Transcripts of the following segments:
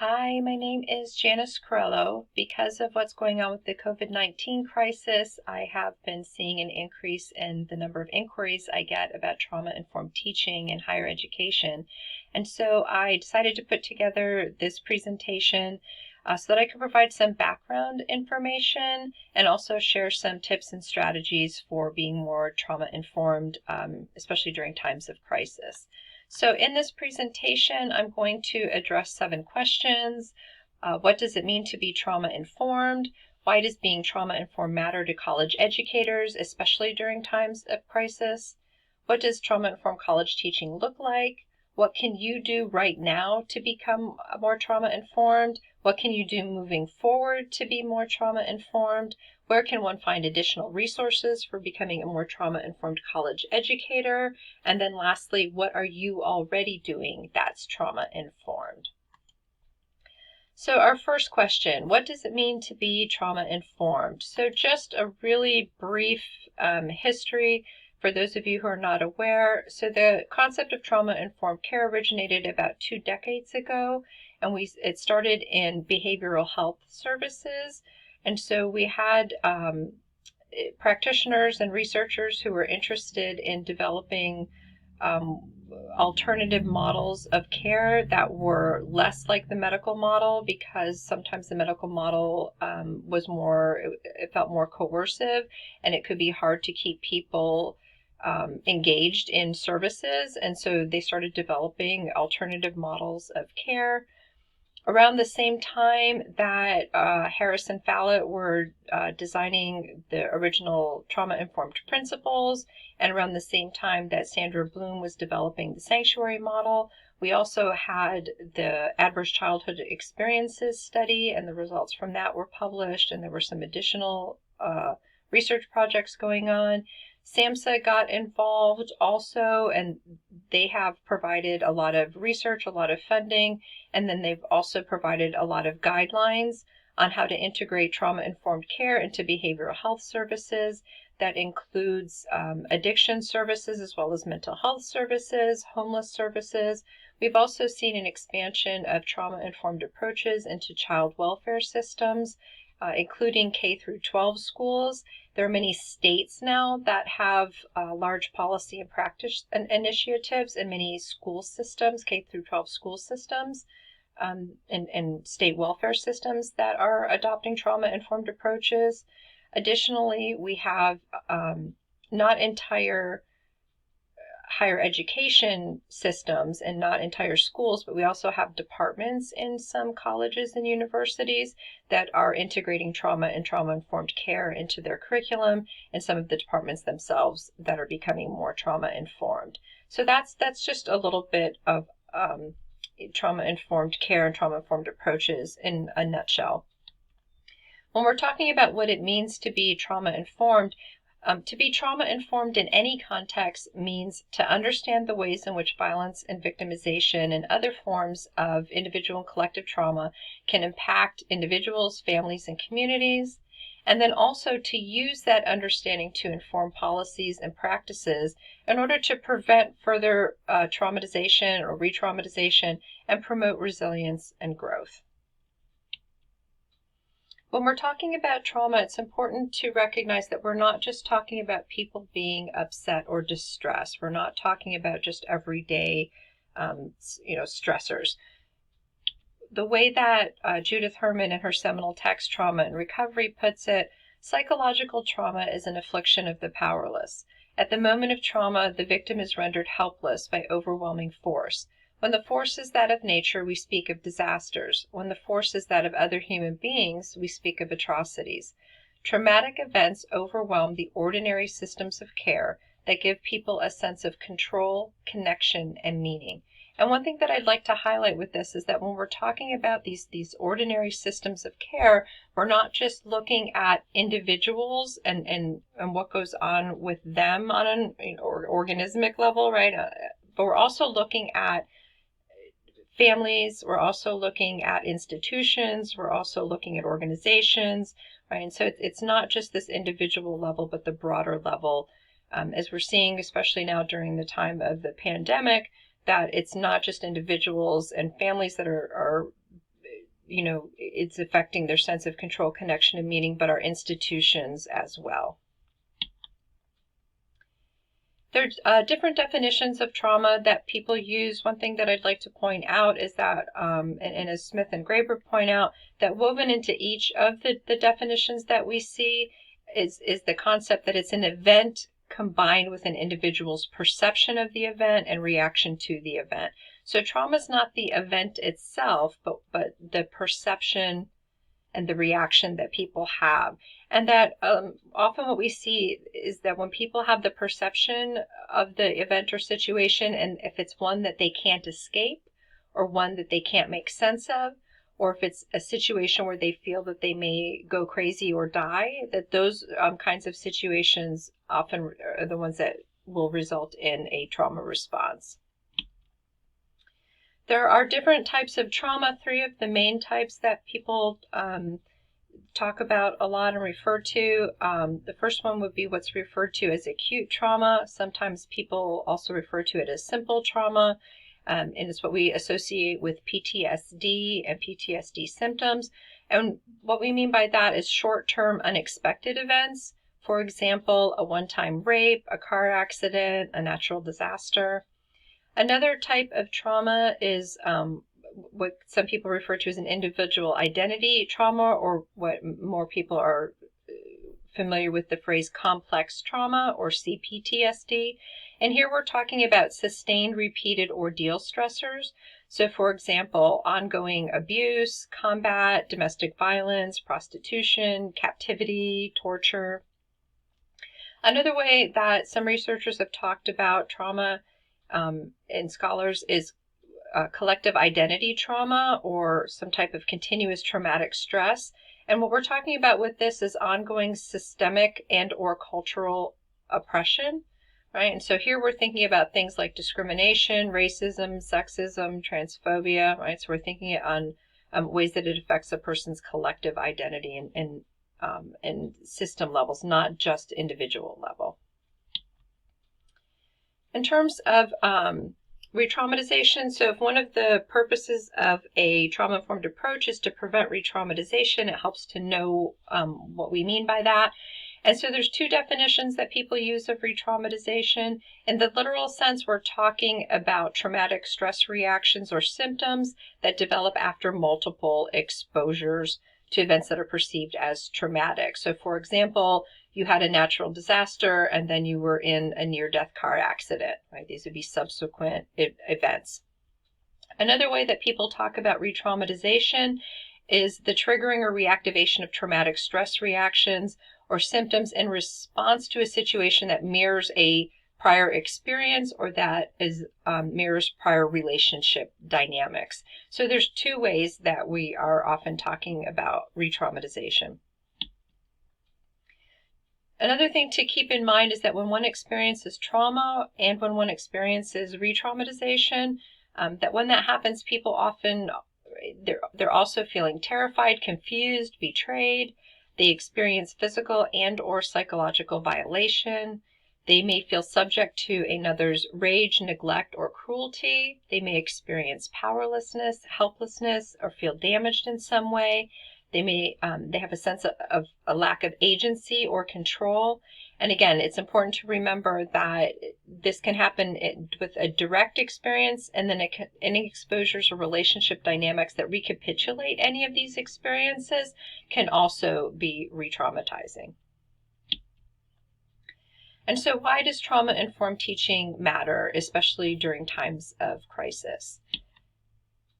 Hi, my name is Janice Corello. Because of what's going on with the COVID-19 crisis, I have been seeing an increase in the number of inquiries I get about trauma-informed teaching in higher education. And so I decided to put together this presentation so that I could provide some background information and also share some tips and strategies for being more trauma-informed, especially during times of crisis. So in this presentation, I'm going to address 7 questions. What does it mean to be trauma-informed? Why does being trauma-informed matter to college educators, especially during times of crisis? What does trauma-informed college teaching look like? What can you do right now to become more trauma-informed? What can you do moving forward to be more trauma-informed? Where can one find additional resources for becoming a more trauma-informed college educator? And then lastly, what are you already doing that's trauma-informed? So our first question, what does it mean to be trauma-informed? So just a really brief history for those of you who are not aware. So the concept of trauma-informed care originated about 2 decades ago, and it started in behavioral health services. And so we had practitioners and researchers who were interested in developing alternative models of care that were less like the medical model, because sometimes the medical model it felt more coercive, and it could be hard to keep people engaged in services. And so they started developing alternative models of care. Around the same time that Harris and Fallett were designing the original trauma-informed principles, and around the same time that Sandra Bloom was developing the sanctuary model, we also had the adverse childhood experiences study, and the results from that were published, and there were some additional research projects going on. SAMHSA got involved also, and they have provided a lot of research, a lot of funding, and then they've also provided a lot of guidelines on how to integrate trauma-informed care into behavioral health services. That includes addiction services as well as mental health services, homeless services. We've also seen an expansion of trauma-informed approaches into child welfare systems, including K through 12 schools. There are many states now that have large policy and practice initiatives, and many school systems, K through 12 school systems, and state welfare systems that are adopting trauma-informed approaches. Additionally, we have not entire higher education systems and not entire schools, but we also have departments in some colleges and universities that are integrating trauma and trauma-informed care into their curriculum, and some of the departments themselves that are becoming more trauma-informed. So that's just a little bit of trauma-informed care and trauma-informed approaches in a nutshell. When we're talking about what it means to be trauma-informed in any context means to understand the ways in which violence and victimization and other forms of individual and collective trauma can impact individuals, families, and communities, and then also to use that understanding to inform policies and practices in order to prevent further traumatization or re-traumatization and promote resilience and growth. When we're talking about trauma, it's important to recognize that we're not just talking about people being upset or distressed. We're not talking about just everyday, stressors. The way that Judith Herman in her seminal text, Trauma and Recovery, puts it, psychological trauma is an affliction of the powerless. At the moment of trauma, the victim is rendered helpless by overwhelming force. When the force is that of nature, we speak of disasters. When the force is that of other human beings, we speak of atrocities. Traumatic events overwhelm the ordinary systems of care that give people a sense of control, connection, and meaning. And one thing that I'd like to highlight with this is that when we're talking about these ordinary systems of care, we're not just looking at individuals and what goes on with them on an organismic level, right? But we're also looking at families, we're also looking at institutions, we're also looking at organizations, right? And so it's not just this individual level, but the broader level, as we're seeing, especially now during the time of the pandemic, that it's not just individuals and families that are it's affecting their sense of control, connection, and meaning, but our institutions as well. There's different definitions of trauma that people use. One thing that I'd like to point out is that, and as Smith and Graeber point out, that woven into each of the definitions that we see is the concept that it's an event combined with an individual's perception of the event and reaction to the event. So trauma is not the event itself, but the perception and the reaction that people have. And that often what we see is that when people have the perception of the event or situation, and if it's one that they can't escape or one that they can't make sense of, or if it's a situation where they feel that they may go crazy or die, that those kinds of situations often are the ones that will result in a trauma response. There are different types of trauma. Three of the main types that people talk about a lot and refer to. The first one would be what's referred to as acute trauma. Sometimes people also refer to it as simple trauma, and it's what we associate with PTSD and PTSD symptoms. And what we mean by that is short-term unexpected events. For example, a one-time rape, a car accident, a natural disaster. Another type of trauma is what some people refer to as an individual identity trauma, or what more people are familiar with the phrase complex trauma, or CPTSD. And here we're talking about sustained repeated ordeal stressors. So for example, ongoing abuse, combat, domestic violence, prostitution, captivity, torture. Another way that some researchers have talked about trauma and scholars is collective identity trauma, or some type of continuous traumatic stress. And what we're talking about with this is ongoing systemic and or cultural oppression, right? And so here we're thinking about things like discrimination, racism, sexism, transphobia, right? So we're thinking it on ways that it affects a person's collective identity and system levels, not just individual level. In terms of re-traumatization, so if one of the purposes of a trauma-informed approach is to prevent re-traumatization, it helps to know what we mean by that. And so there's two definitions that people use of re-traumatization. In the literal sense, we're talking about traumatic stress reactions or symptoms that develop after multiple exposures to events that are perceived as traumatic. So for example, you had a natural disaster and then you were in a near-death car accident, right? These would be subsequent events. Another way that people talk about re-traumatization is the triggering or reactivation of traumatic stress reactions or symptoms in response to a situation that mirrors a prior experience or that mirrors prior relationship dynamics. So there's two ways that we are often talking about re-traumatization. Another thing to keep in mind is that when one experiences trauma and when one experiences re-traumatization, that when that happens, people often, they're also feeling terrified, confused, betrayed. They experience physical and or psychological violation. They may feel subject to another's rage, neglect, or cruelty. They may experience powerlessness, helplessness, or feel damaged in some way. They have a sense of a lack of agency or control. And again, it's important to remember that this can happen with a direct experience, and then any exposures or relationship dynamics that recapitulate any of these experiences can also be re-traumatizing. And so why does trauma-informed teaching matter, especially during times of crisis?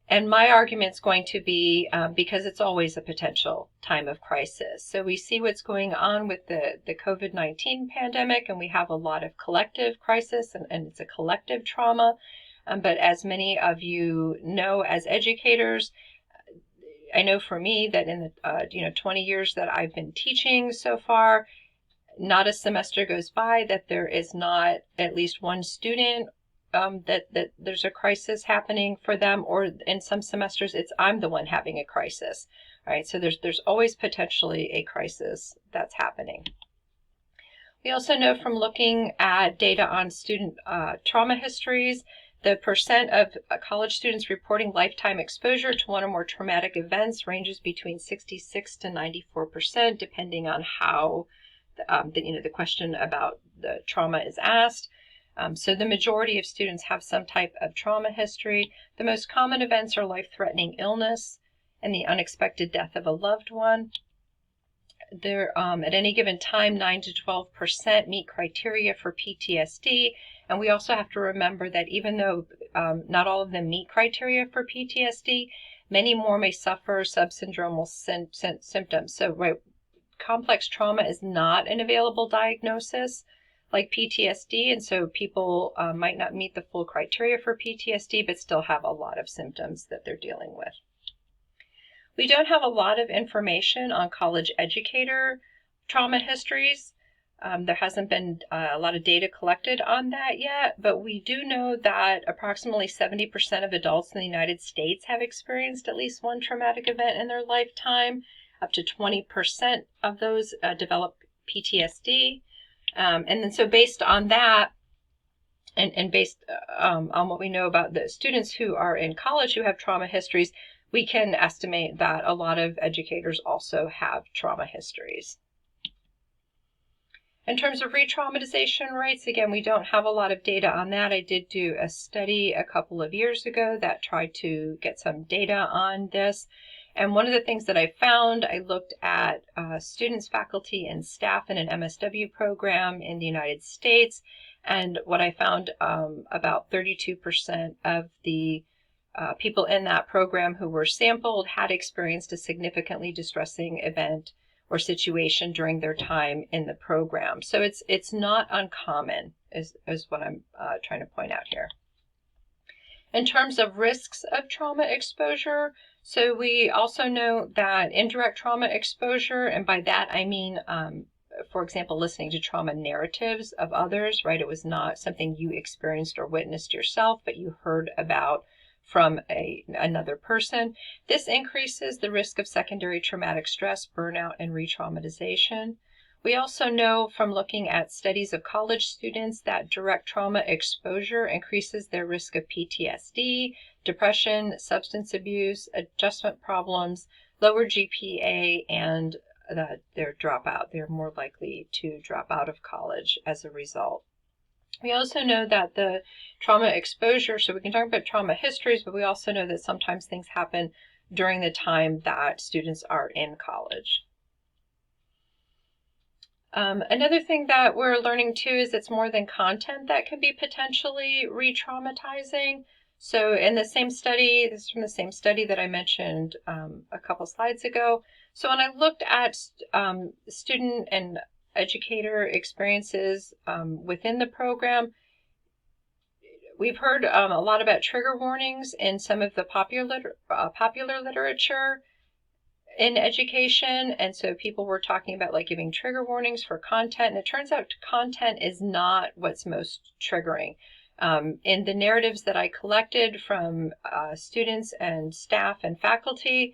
And my argument's going to be because it's always a potential time of crisis. So we see what's going on with the COVID-19 pandemic, and we have a lot of collective crisis, and it's a collective trauma. But as many of you know, as educators, I know for me that in the 20 years that I've been teaching so far, not a semester goes by that there is not at least one student that there's a crisis happening for them, or in some semesters I'm the one having a crisis. All right, so there's always potentially a crisis that's happening. We also know from looking at data on student trauma histories The percent of college students reporting lifetime exposure to one or more traumatic events ranges between 66 to 94%, depending on how the question about the trauma is asked. So the majority of students have some type of trauma history. The most common events are life-threatening illness and the unexpected death of a loved one. There, at any given time, 9 to 12% meet criteria for PTSD. And we also have to remember that even though not all of them meet criteria for PTSD, many more may suffer subsyndromal symptoms. So, right, complex trauma is not an available diagnosis like PTSD, and so people might not meet the full criteria for PTSD, but still have a lot of symptoms that they're dealing with. We don't have a lot of information on college educator trauma histories. There hasn't been a lot of data collected on that yet, but we do know that approximately 70% of adults in the United States have experienced at least one traumatic event in their lifetime. Up to 20% of those develop PTSD. And then so based on that, and based on what we know about the students who are in college who have trauma histories, we can estimate that a lot of educators also have trauma histories. In terms of re-traumatization rates, again, we don't have a lot of data on that. I did do a study a couple of years ago that tried to get some data on this. And one of the things that I found, I looked at students, faculty, and staff in an MSW program in the United States. And what I found, about 32% of the people in that program who were sampled had experienced a significantly distressing event or situation during their time in the program. So it's not uncommon, is what I'm trying to point out here. In terms of risks of trauma exposure, so we also know that indirect trauma exposure, and by that I mean, for example, listening to trauma narratives of others, right? It was not something you experienced or witnessed yourself, but you heard about from another person. This increases the risk of secondary traumatic stress, burnout, and re-traumatization. We also know from looking at studies of college students that direct trauma exposure increases their risk of PTSD, depression, substance abuse, adjustment problems, lower GPA, and their dropout. They're more likely to drop out of college as a result. We also know that the trauma exposure, so we can talk about trauma histories, but we also know that sometimes things happen during the time that students are in college. Another thing that we're learning too is it's more than content that can be potentially re-traumatizing. So in the same study, this is from the same study that I mentioned a couple slides ago. So when I looked at student and educator experiences within the program, we've heard a lot about trigger warnings in some of the popular literature in education, and so people were talking about like giving trigger warnings for content, and it turns out content is not what's most triggering. In the narratives that I collected from students and staff and faculty,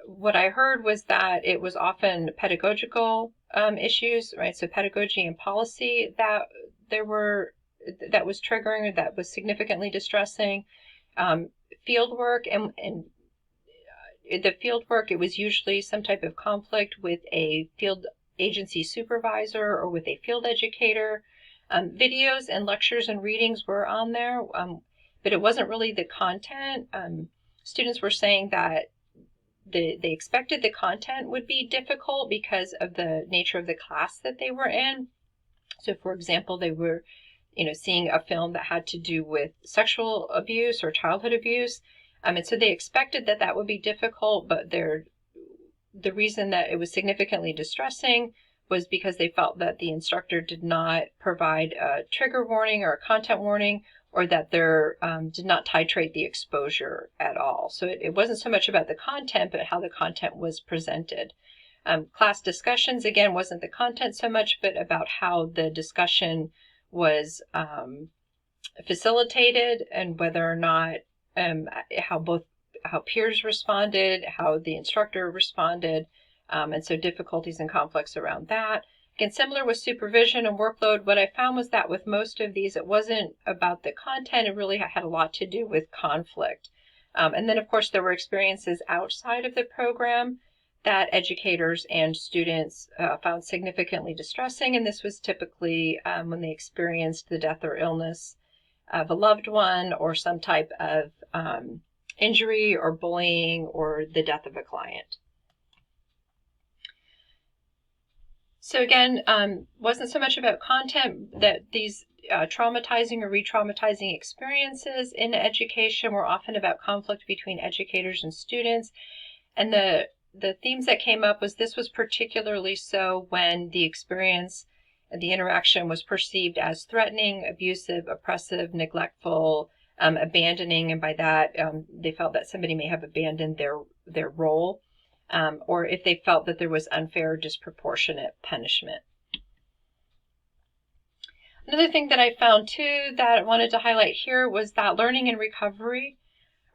what I heard was that it was often pedagogical issues, right? So pedagogy and policy that was triggering, or that was significantly distressing. Field work and the field work, it was usually some type of conflict with a field agency supervisor or with a field educator. Videos and lectures and readings were on there, but it wasn't really the content. Students were saying that they expected the content would be difficult because of the nature of the class that they were in. So, for example, they were, seeing a film that had to do with sexual abuse or childhood abuse. And so they expected that would be difficult, but the reason that it was significantly distressing was because they felt that the instructor did not provide a trigger warning or a content warning, or that there did not titrate the exposure at all. So it wasn't so much about the content, but how the content was presented. Class discussions, again, wasn't the content so much, but about how the discussion was facilitated, and whether or not how peers responded, how the instructor responded, and so difficulties and conflicts around that. Again, similar with supervision and workload, what I found was that with most of these, it wasn't about the content. It really had a lot to do with conflict. And then, of course, there were experiences outside of the program that educators and students found significantly distressing. And this was typically when they experienced the death or illness of a loved one, or some type of injury or bullying, or the death of a client. So again, wasn't so much about content, that these traumatizing or re-traumatizing experiences in education were often about conflict between educators and students. And the themes that came up was this was particularly so when the experience, the interaction was perceived as threatening, abusive, oppressive, neglectful, abandoning, and by that they felt that somebody may have abandoned their role. Or if they felt that there was unfair or disproportionate punishment. Another thing that I found too that I wanted to highlight here was that learning and recovery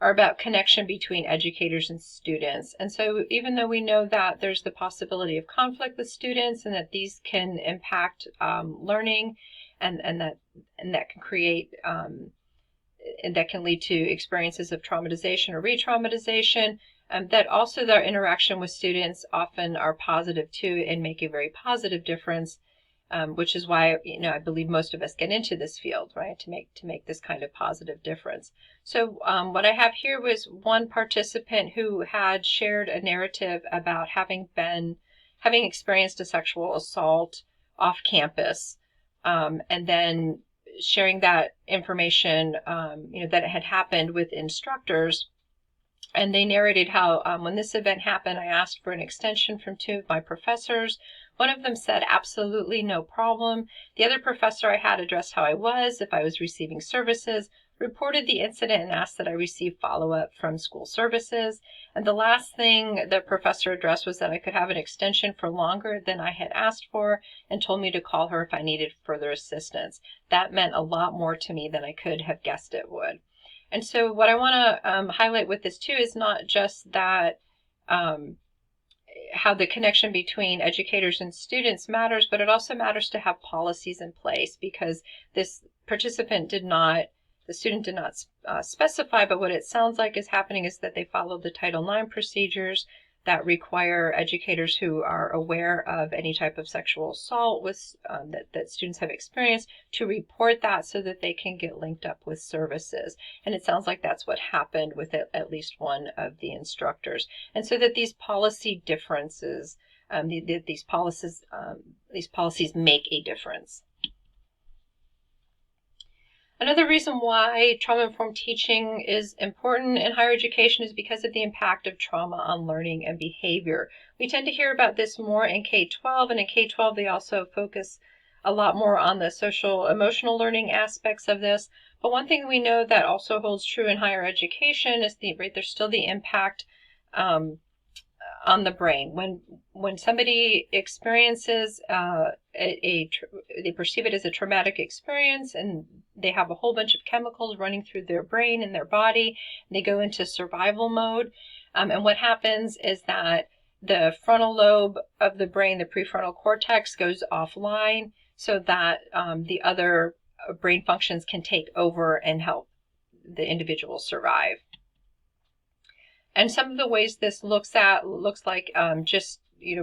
are about connection between educators and students. And so even though we know that there's the possibility of conflict with students and that these can impact learning and that can create and that can lead to experiences of traumatization or re-traumatization, that also their interaction with students often are positive too and make a very positive difference, which is why I believe most of us get into this field, right, to make this kind of positive difference. So what I have here was one participant who had shared a narrative about having experienced a sexual assault off campus, and then sharing that information, that it had happened with instructors. And they narrated how when this event happened, I asked for an extension from 2 of my professors. One of them said, absolutely no problem. The other professor I had addressed how I was, if I was receiving services, reported the incident and asked that I receive follow-up from school services. And the last thing the professor addressed was that I could have an extension for longer than I had asked for, and told me to call her if I needed further assistance. That meant a lot more to me than I could have guessed it would. And so what I want to highlight with this too is not just that how the connection between educators and students matters, but it also matters to have policies in place, because this participant the student did not specify, but what it sounds like is happening is that they followed the Title IX procedures that require educators who are aware of any type of sexual assault that students have experienced to report that so that they can get linked up with services. And it sounds like that's what happened with at least one of the instructors. And so that these policy differences, these policies make a difference. Another reason why trauma-informed teaching is important in higher education is because of the impact of trauma on learning and behavior. We tend to hear about this more in K-12, and in K-12 they also focus a lot more on the social emotional learning aspects of this. But one thing we know that also holds true in higher education is there's still the impact on the brain. When somebody experiences they perceive it as a traumatic experience, and they have a whole bunch of chemicals running through their brain and their body, and they go into survival mode. And what happens is that the frontal lobe of the brain, the prefrontal cortex, goes offline so that the other brain functions can take over and help the individual survive. And some of the ways this looks like just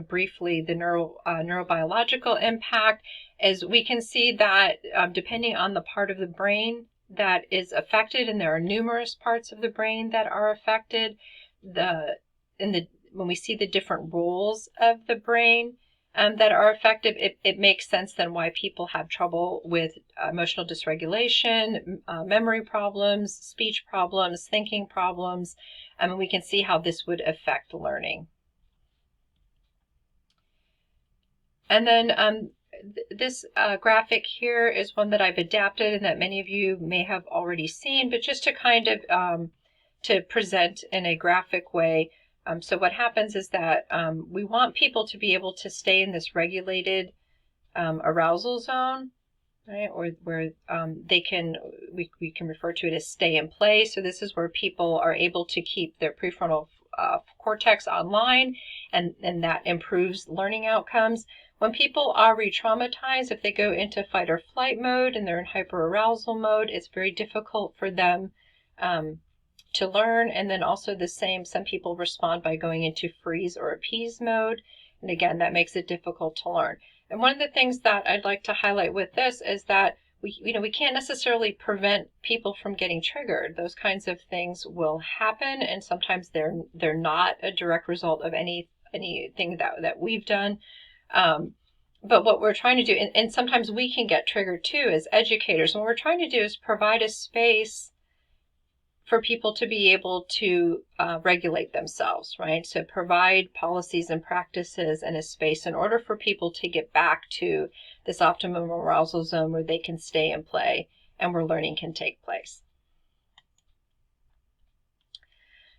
briefly the neurobiological impact is we can see that depending on the part of the brain that is affected, and there are numerous parts of the brain that are affected, when we see the different roles of the brain that are affected, it makes sense then why people have trouble with emotional dysregulation, memory problems, speech problems, thinking problems. And we can see how this would affect learning. And then this graphic here is one that I've adapted and that many of you may have already seen, but just to kind of to present in a graphic way. So what happens is that we want people to be able to stay in this regulated arousal zone, right? Or where we can refer to it as stay in play. So this is where people are able to keep their prefrontal cortex online, and that improves learning outcomes. When people are re-traumatized, if they go into fight or flight mode and they're in hyperarousal mode, it's very difficult for them to learn. And then also the same, some people respond by going into freeze or appease mode. And again, that makes it difficult to learn. And one of the things that I'd like to highlight with this is that we can't necessarily prevent people from getting triggered. Those kinds of things will happen, and sometimes they're not a direct result of anything that we've done. But what we're trying to do, and sometimes we can get triggered too as educators, and what we're trying to do is provide a space for people to be able to regulate themselves, right? So provide policies and practices and a space in order for people to get back to this optimum arousal zone where they can stay and play and where learning can take place.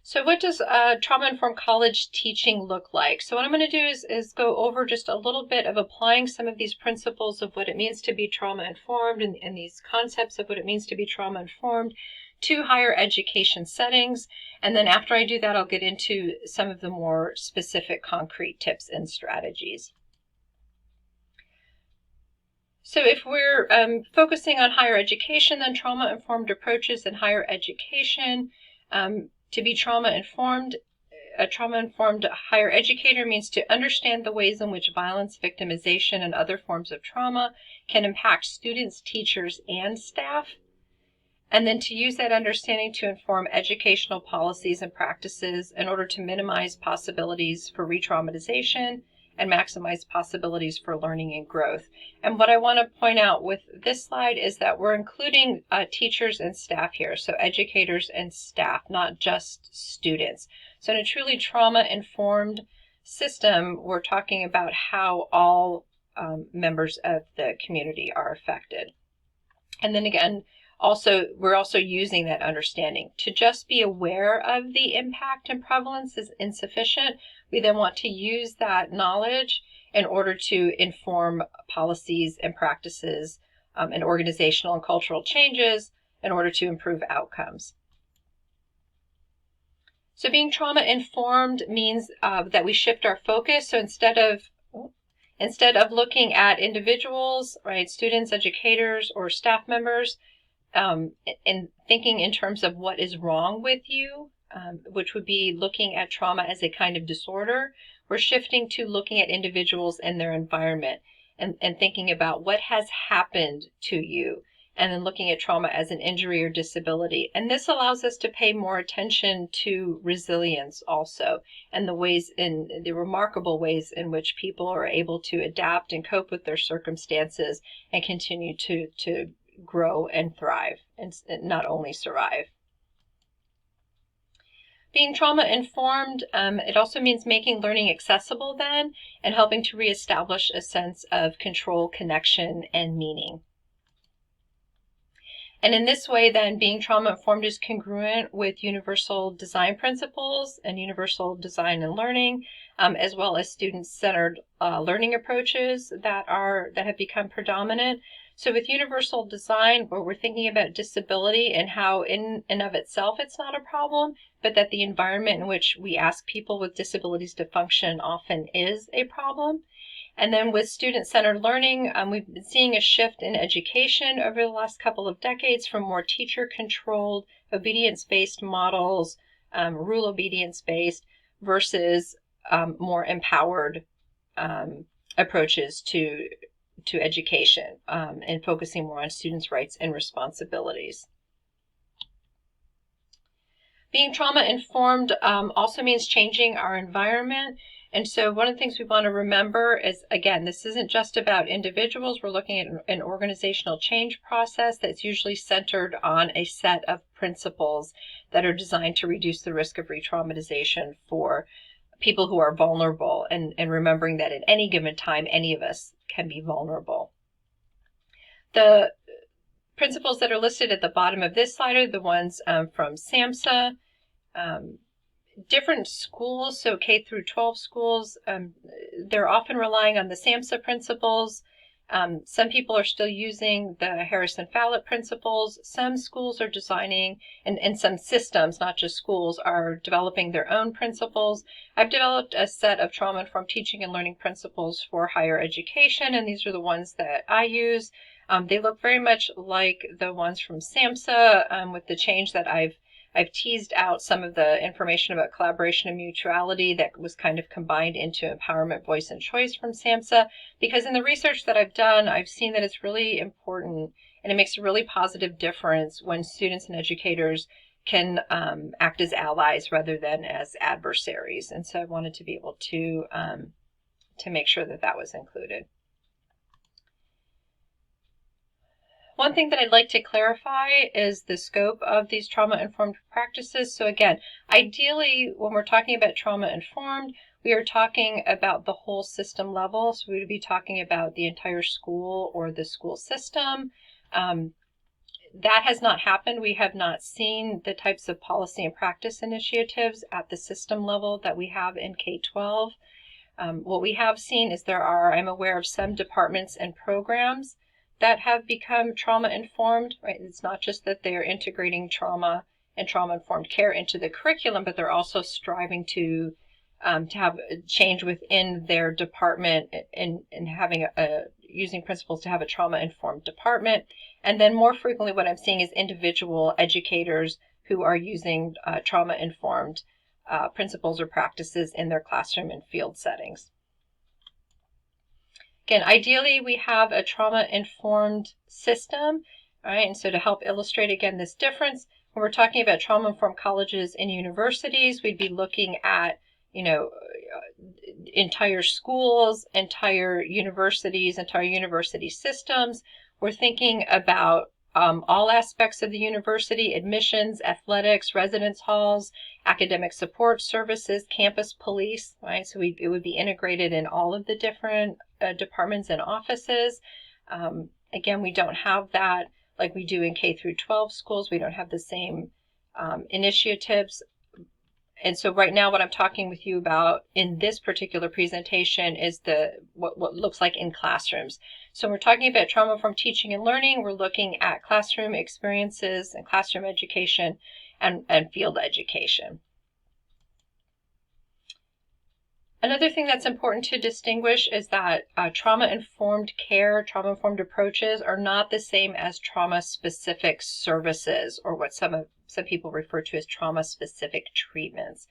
So what does trauma-informed college teaching look like? So what I'm going to do is go over just a little bit of applying some of these principles of what it means to be trauma-informed and these concepts of what it means to be trauma-informed to higher education settings. And then after I do that, I'll get into some of the more specific concrete tips and strategies. So if we're focusing on higher education, then trauma-informed approaches in higher education, to be trauma-informed, a trauma-informed higher educator means to understand the ways in which violence, victimization, and other forms of trauma can impact students, teachers, and staff, and then to use that understanding to inform educational policies and practices in order to minimize possibilities for re-traumatization and maximize possibilities for learning and growth. And what I want to point out with this slide is that we're including teachers and staff here, so educators and staff, not just students. So in a truly trauma-informed system, we're talking about how all members of the community are affected. And then again, we're also using that understanding. To just be aware of the impact and prevalence is insufficient. We then want to use that knowledge in order to inform policies and practices and organizational and cultural changes in order to improve outcomes. So being trauma-informed means that we shift our focus. So instead of looking at individuals, right, students, educators, or staff members, and thinking in terms of what is wrong with you, which would be looking at trauma as a kind of disorder, we're shifting to looking at individuals and their environment and thinking about what has happened to you, and then looking at trauma as an injury or disability. And this allows us to pay more attention to resilience also, and the remarkable ways in which people are able to adapt and cope with their circumstances and continue to grow and thrive and not only survive. Being trauma-informed, it also means making learning accessible then and helping to reestablish a sense of control, connection, and meaning. And in this way, then, being trauma-informed is congruent with universal design principles and universal design and learning, as well as student-centered learning approaches that have become predominant. So with universal design, where we're thinking about disability and how in and of itself it's not a problem, but that the environment in which we ask people with disabilities to function often is a problem. And then with student-centered learning, we've been seeing a shift in education over the last couple of decades from more teacher-controlled, obedience-based models, rule obedience-based, versus more empowered approaches to education and focusing more on students' rights and responsibilities. Being trauma-informed also means changing our environment. And so one of the things we want to remember is, again, this isn't just about individuals. We're looking at an organizational change process that's usually centered on a set of principles that are designed to reduce the risk of re-traumatization for people who are vulnerable, and remembering that at any given time, any of us can be vulnerable. The principles that are listed at the bottom of this slide are the ones from SAMHSA. Different schools, so K through 12 schools, they're often relying on the SAMHSA principles, Some people are still using the Harrison-Fallett principles. Some schools are designing, and some systems, not just schools, are developing their own principles. I've developed a set of trauma-informed teaching and learning principles for higher education, and these are the ones that I use. They look very much like the ones from SAMHSA, with the change that I've teased out some of the information about collaboration and mutuality that was kind of combined into empowerment, voice, and choice from SAMHSA, because in the research that I've done, I've seen that it's really important and it makes a really positive difference when students and educators can act as allies rather than as adversaries. And so I wanted to be able to make sure that that was included. One thing that I'd like to clarify is the scope of these trauma-informed practices. So again, ideally, when we're talking about trauma-informed, we are talking about the whole system level. So we would be talking about the entire school or the school system. That has not happened. We have not seen the types of policy and practice initiatives at the system level that we have in K-12. What we have seen is I'm aware of some departments and programs that have become trauma-informed, right? It's not just that they're integrating trauma and trauma-informed care into the curriculum, but they're also striving to have a change within their department and having using principles to have a trauma-informed department. And then more frequently, what I'm seeing is individual educators who are using trauma-informed principles or practices in their classroom and field settings. Again, ideally, we have a trauma-informed system, right? And so to help illustrate, again, this difference, when we're talking about trauma-informed colleges and universities, we'd be looking at, entire schools, entire universities, entire university systems. We're thinking about all aspects of the university: admissions, athletics, residence halls, academic support services, campus police, right? So it would be integrated in all of the different departments and offices. Again, we don't have that like we do in K through 12 schools. We don't have the same initiatives. And so right now what I'm talking with you about in this particular presentation is what looks like in classrooms. So when we're talking about trauma-informed teaching and learning, we're looking at classroom experiences and classroom education and field education. Another thing that's important to distinguish is that trauma-informed care, trauma-informed approaches are not the same as trauma-specific services, or what some people refer to as trauma-specific treatments.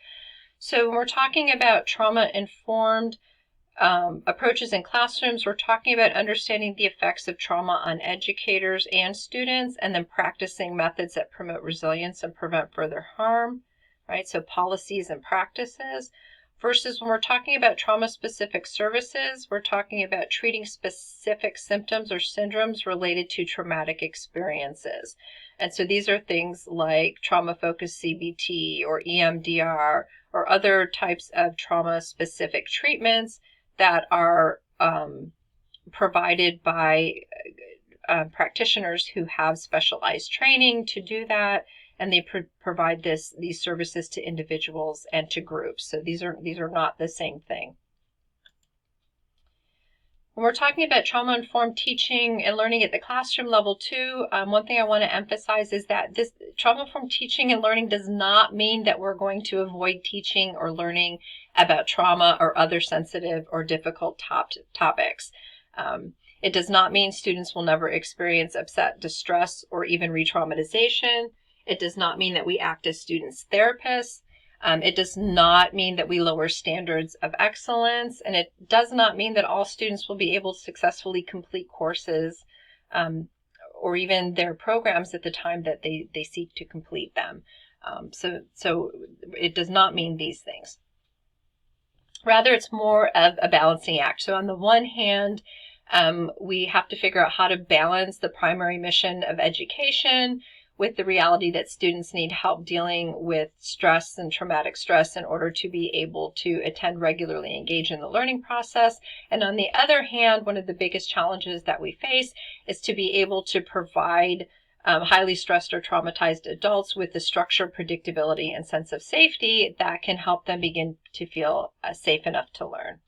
So when we're talking about trauma-informed approaches in classrooms, we're talking about understanding the effects of trauma on educators and students, and then practicing methods that promote resilience and prevent further harm, right? So policies and practices. Versus when we're talking about trauma-specific services, we're talking about treating specific symptoms or syndromes related to traumatic experiences. And so these are things like trauma-focused CBT or EMDR or other types of trauma-specific treatments that are provided by practitioners who have specialized training to do that. And they provide these services to individuals and to groups. So these are not the same thing. When we're talking about trauma-informed teaching and learning at the classroom level too, one thing I want to emphasize is that this trauma-informed teaching and learning does not mean that we're going to avoid teaching or learning about trauma or other sensitive or difficult topics. It does not mean students will never experience upset, distress, or even re-traumatization. It does not mean that we act as students' therapists. It does not mean that we lower standards of excellence. And it does not mean that all students will be able to successfully complete courses or even their programs at the time that they seek to complete them. So it does not mean these things. Rather, it's more of a balancing act. So on the one hand, we have to figure out how to balance the primary mission of education with the reality that students need help dealing with stress and traumatic stress in order to be able to attend regularly, engage in the learning process. And on the other hand, one of the biggest challenges that we face is to be able to provide highly stressed or traumatized adults with the structure, predictability, and sense of safety that can help them begin to feel safe enough to learn.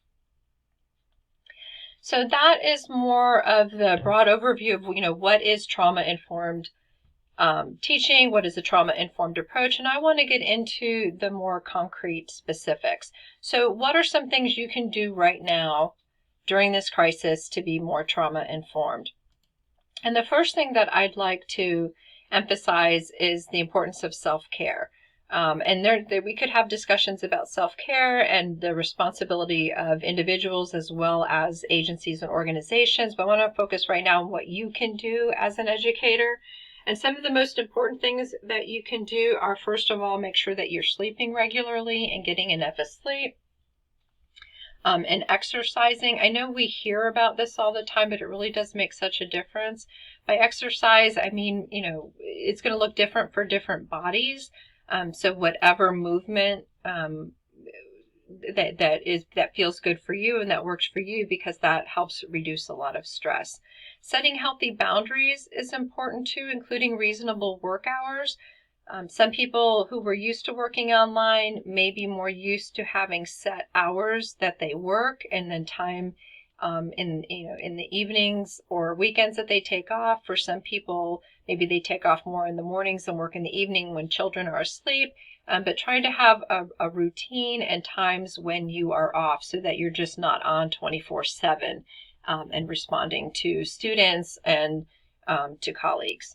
So that is more of the broad overview of, what is trauma-informed teaching, what is a trauma-informed approach, and I want to get into the more concrete specifics. So what are some things you can do right now during this crisis to be more trauma-informed? And the first thing that I'd like to emphasize is the importance of self-care. And we could have discussions about self-care and the responsibility of individuals as well as agencies and organizations, but I want to focus right now on what you can do as an educator. And some of the most important things that you can do are, first of all, make sure that you're sleeping regularly and getting enough sleep. And exercising. I know we hear about this all the time, but it really does make such a difference. By exercise, I mean, it's going to look different for different bodies. So whatever movement that feels good for you and that works for you, because that helps reduce a lot of stress. Setting healthy boundaries is important too, including reasonable work hours. Some people who were used to working online may be more used to having set hours that they work, and then time in the evenings or weekends that they take off. For some people, maybe they take off more in the mornings and work in the evening when children are asleep. But trying to have a routine and times when you are off so that you're just not on 24/7 and responding to students and to colleagues.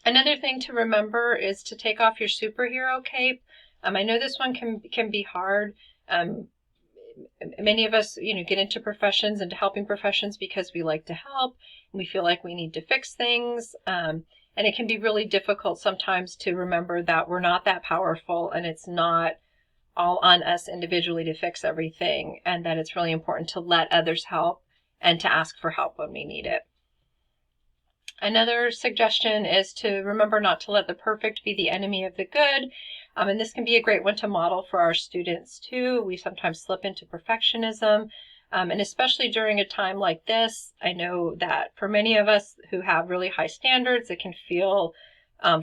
Another thing to remember is to take off your superhero cape. I know this one can be hard. Many of us, get into professions, into helping professions because we like to help and we feel like we need to fix things. And it can be really difficult sometimes to remember that we're not that powerful and it's not all on us individually to fix everything, and that it's really important to let others help and to ask for help when we need it. Another suggestion is to remember not to let the perfect be the enemy of the good. And this can be a great one to model for our students too. We sometimes slip into perfectionism. And especially during a time like this, I know that for many of us who have really high standards, it can feel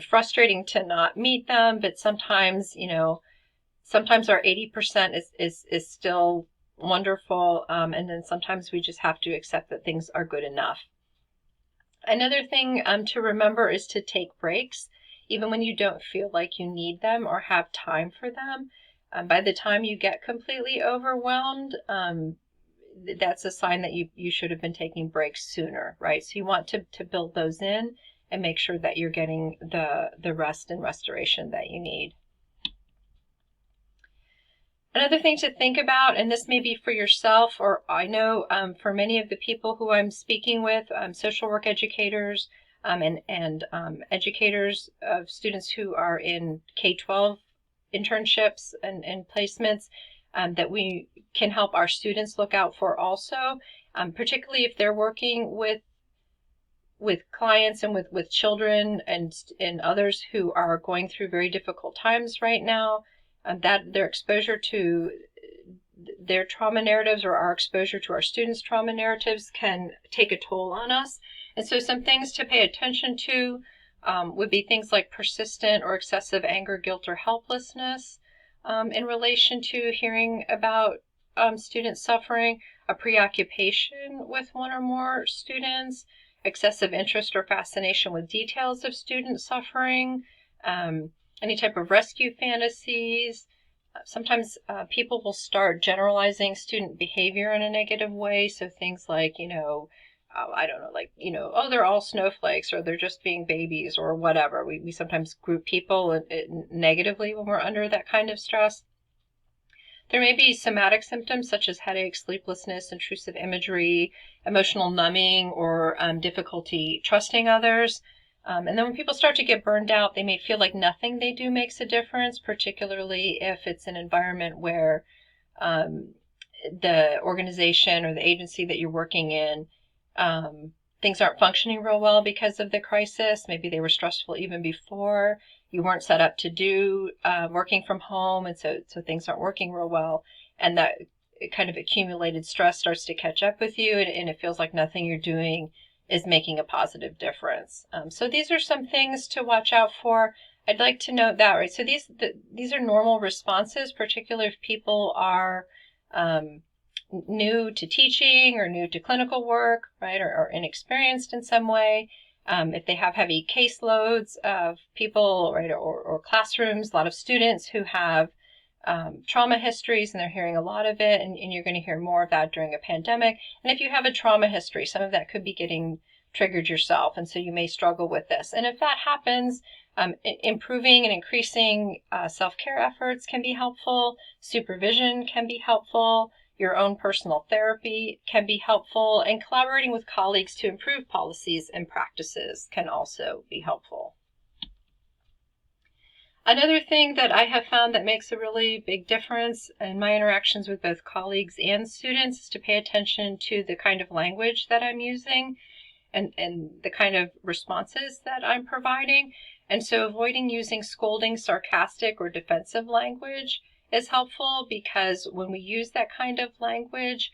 frustrating to not meet them. But sometimes, sometimes our 80% is still wonderful. And then sometimes we just have to accept that things are good enough. Another thing to remember is to take breaks, even when you don't feel like you need them or have time for them. By the time you get completely overwhelmed, that's a sign that you should have been taking breaks sooner, right? So you want to build those in and make sure that you're getting the rest and restoration that you need. Another thing to think about, and this may be for yourself, or I know for many of the people who I'm speaking with, social work educators and educators of students who are in K-12 internships and placements, that we can help our students look out for also, particularly if they're working with clients and with children and others who are going through very difficult times right now. That their exposure to their trauma narratives or our exposure to our students' trauma narratives can take a toll on us. And so some things to pay attention to would be things like persistent or excessive anger, guilt, or helplessness in relation to hearing about student suffering, a preoccupation with one or more students, excessive interest or fascination with details of student suffering, any type of rescue fantasies. Sometimes people will start generalizing student behavior in a negative way. So things like, I don't know, like, oh, they're all snowflakes or they're just being babies or whatever. We sometimes group people negatively when we're under that kind of stress. There may be somatic symptoms such as headache, sleeplessness, intrusive imagery, emotional numbing, or difficulty trusting others. And then when people start to get burned out, they may feel like nothing they do makes a difference, particularly if it's an environment where the organization or the agency that you're working in, things aren't functioning real well because of the crisis. Maybe they were stressful even before. You weren't set up to do working from home, and so things aren't working real well. And that kind of accumulated stress starts to catch up with you, and it feels like nothing you're doing is making a positive difference. So these are some things to watch out for. I'd like to note that, right? So these are normal responses, particularly if people are new to teaching or new to clinical work, right, or inexperienced in some way. If they have heavy caseloads of people, right, or classrooms, a lot of students who have trauma histories and they're hearing a lot of it, and you're going to hear more of that during a pandemic. And if you have a trauma history, some of that could be getting triggered yourself, and so you may struggle with this. And if that happens, improving and increasing self-care efforts can be helpful. Supervision can be helpful. Your own personal therapy can be helpful, and collaborating with colleagues to improve policies and practices can also be helpful. Another thing that I have found that makes a really big difference in my interactions with both colleagues and students is to pay attention to the kind of language that I'm using and the kind of responses that I'm providing. And so avoiding using scolding, sarcastic, or defensive language is helpful, because when we use that kind of language,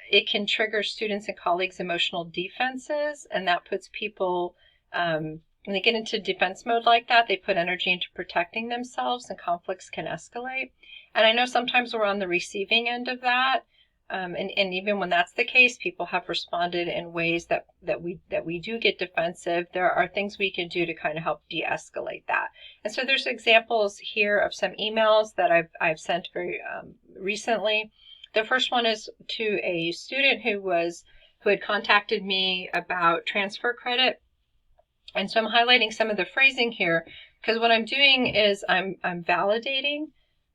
it can trigger students and colleagues' emotional defenses, and that puts people, when they get into defense mode like that, they put energy into protecting themselves, and conflicts can escalate. And I know sometimes we're on the receiving end of that, and even when that's the case, people have responded in ways that we do get defensive. There are things we can do to kind of help de-escalate that. And so there's examples here of some emails that I've sent very recently. The first one is to a student who had contacted me about transfer credit. And so I'm highlighting some of the phrasing here, because what I'm doing is I'm validating,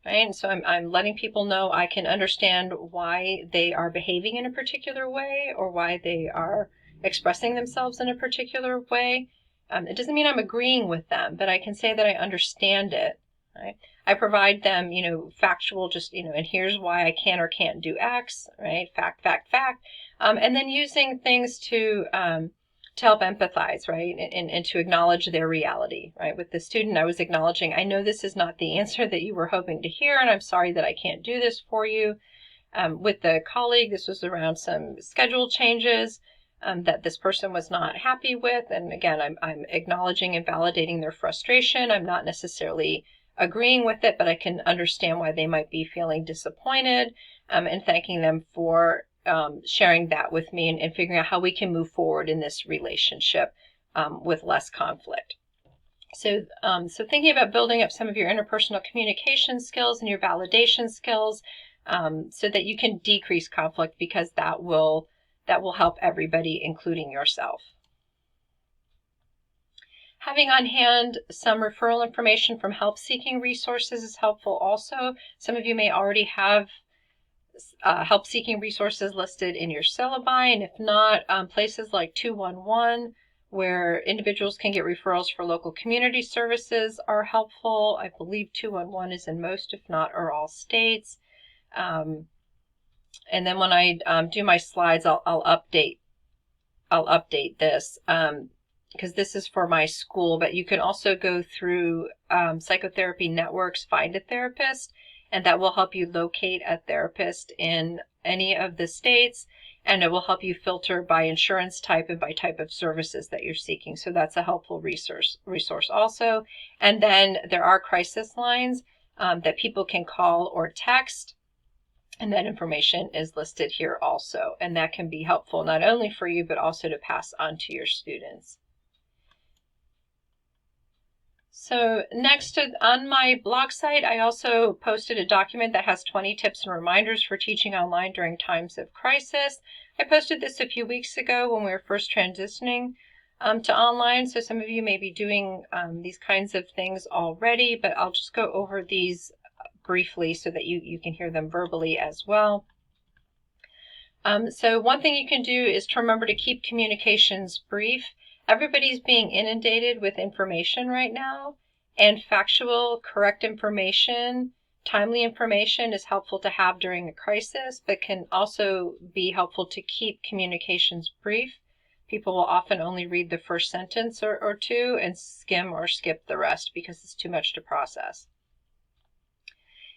right? And so I'm letting people know I can understand why they are behaving in a particular way, or why they are expressing themselves in a particular way. It doesn't mean I'm agreeing with them, but I can say that I understand it, right? I provide them, factual, just, and here's why I can or can't do X, right? Fact. And then using things to help empathize, right? And to acknowledge their reality, right? With the student, I was acknowledging, I know this is not the answer that you were hoping to hear, and I'm sorry that I can't do this for you. With the colleague, this was around some schedule changes that this person was not happy with. And again, I'm acknowledging and validating their frustration. I'm not necessarily agreeing with it, but I can understand why they might be feeling disappointed, and thanking them for sharing that with me, and figuring out how we can move forward in this relationship with less conflict. So thinking about building up some of your interpersonal communication skills and your validation skills, so that you can decrease conflict, because that will help everybody, including yourself. Having on hand some referral information from help-seeking resources is helpful also. Some of you may already have help-seeking resources listed in your syllabi, and if not, places like 211, where individuals can get referrals for local community services, are helpful. I believe 211 is in most, if not, or all states. And then when I do my slides, I'll update this, because this is for my school, but you can also go through Psychotherapy Network's Find a Therapist, and that will help you locate a therapist in any of the states, and it will help you filter by insurance type and by type of services that you're seeking. So that's a helpful resource also. And then there are crisis lines that people can call or text, and that information is listed here also. And that can be helpful not only for you, but also to pass on to your students. So next, on my blog site, I also posted a document that has 20 tips and reminders for teaching online during times of crisis. I posted this a few weeks ago when we were first transitioning to online, so some of you may be doing these kinds of things already, but I'll just go over these briefly so that you can hear them verbally as well. So one thing you can do is to remember to keep communications brief. Everybody's being inundated with information right now, and factual, correct information, timely information is helpful to have during a crisis, but can also be helpful to keep communications brief. People will often only read the first sentence or two and skim or skip the rest because it's too much to process.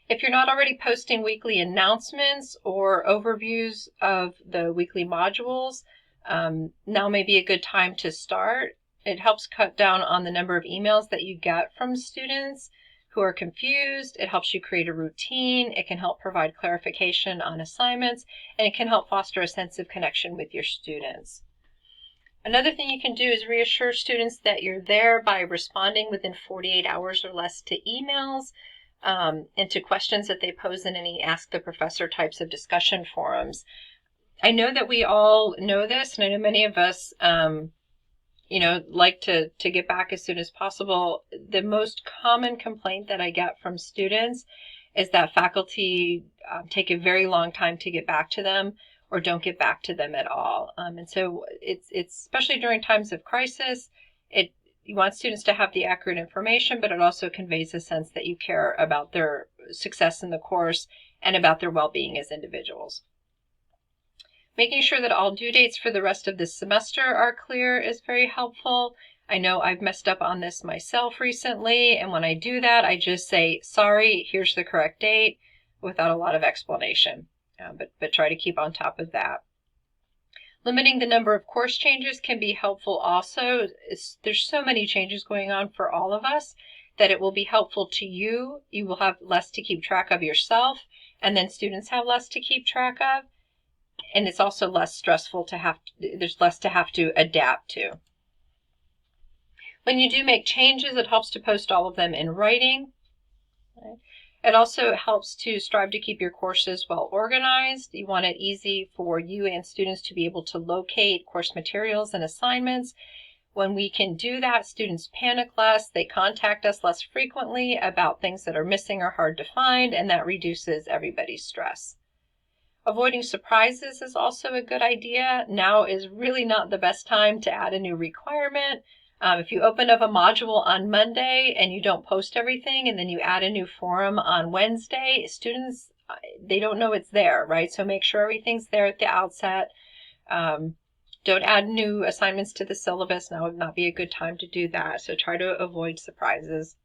If you're not already posting weekly announcements or overviews of the weekly modules, now may be a good time to start. It helps cut down on the number of emails that you get from students who are confused. It helps you create a routine. It can help provide clarification on assignments, and it can help foster a sense of connection with your students. Another thing you can do is reassure students that you're there by responding within 48 hours or less to emails and to questions that they pose in any Ask the Professor types of discussion forums. I know that we all know this, and I know many of us like to get back as soon as possible. The most common complaint that I get from students is that faculty take a very long time to get back to them or don't get back to them at all. And so it's especially during times of crisis, you want students to have the accurate information, but it also conveys a sense that you care about their success in the course and about their well-being as individuals. Making sure that all due dates for the rest of this semester are clear is very helpful. I know I've messed up on this myself recently, and when I do that, I just say, sorry, here's the correct date, without a lot of explanation, but try to keep on top of that. Limiting the number of course changes can be helpful also. There's so many changes going on for all of us that it will be helpful to you. You will have less to keep track of yourself, and then students have less to keep track of. And it's also less stressful there's less to have to adapt to. When you do make changes, it helps to post all of them in writing. It also helps to strive to keep your courses well organized. You want it easy for you and students to be able to locate course materials and assignments. When we can do that, students panic less, they contact us less frequently about things that are missing or hard to find, and that reduces everybody's stress. Avoiding surprises is also a good idea. Now is really not the best time to add a new requirement. If you open up a module on Monday and you don't post everything and then you add a new forum on Wednesday, students, they don't know it's there, right? So make sure everything's there at the outset. Don't add new assignments to the syllabus. Now would not be a good time to do that. So try to avoid surprises.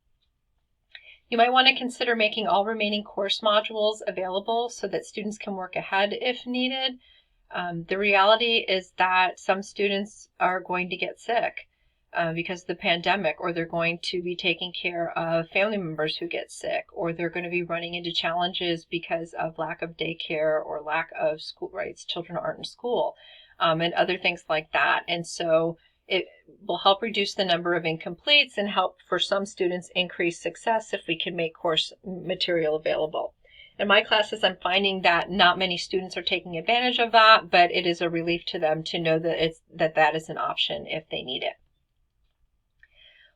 You might want to consider making all remaining course modules available so that students can work ahead if needed. The reality is that some students are going to get sick because of the pandemic, or they're going to be taking care of family members who get sick, or they're going to be running into challenges because of lack of daycare or lack of school rights. Children aren't in school and other things like that. And so it will help reduce the number of incompletes and help for some students increase success if we can make course material available. In my classes, I'm finding that not many students are taking advantage of that, but it is a relief to them to know that that is an option if they need it.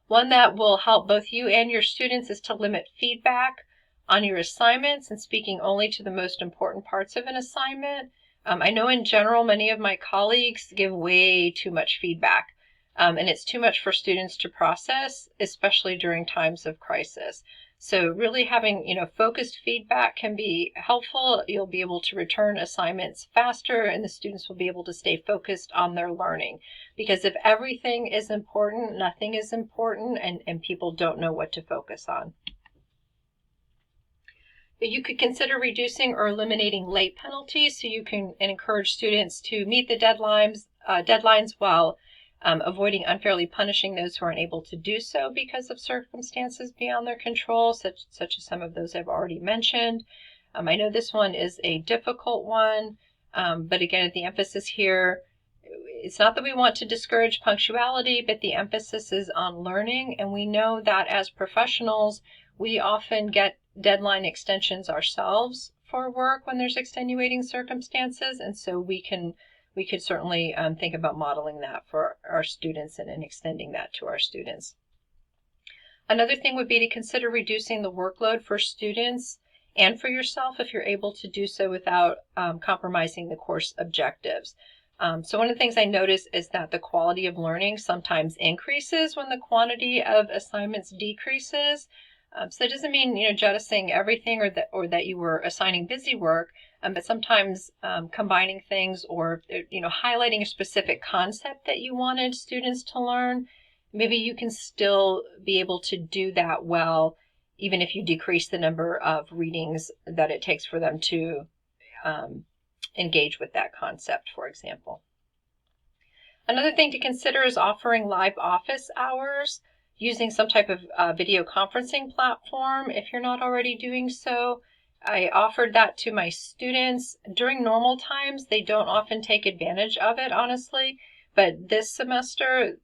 One that will help both you and your students is to limit feedback on your assignments and speaking only to the most important parts of an assignment. I know in general, many of my colleagues give way too much feedback. And it's too much for students to process, especially during times of crisis. So really having, focused feedback can be helpful. You'll be able to return assignments faster, and the students will be able to stay focused on their learning. Because if everything is important, nothing is important, and people don't know what to focus on. You could consider reducing or eliminating late penalties so you can encourage students to meet the deadlines while avoiding unfairly punishing those who aren't able to do so because of circumstances beyond their control, such as some of those I've already mentioned. I know this one is a difficult one, but again, the emphasis here, it's not that we want to discourage punctuality, but the emphasis is on learning, and we know that as professionals, we often get deadline extensions ourselves for work when there's extenuating circumstances, and so we could certainly think about modeling that for our students and extending that to our students. Another thing would be to consider reducing the workload for students and for yourself if you're able to do so without compromising the course objectives. So one of the things I notice is that the quality of learning sometimes increases when the quantity of assignments decreases. So it doesn't mean jettisoning everything or that you were assigning busy work, but sometimes combining things or highlighting a specific concept that you wanted students to learn. Maybe you can still be able to do that well, even if you decrease the number of readings that it takes for them to engage with that concept, for example. Another thing to consider is offering live office hours. using some type of video conferencing platform if you're not already doing so. I offered that to my students. During normal times, they don't often take advantage of it, honestly. But this semester,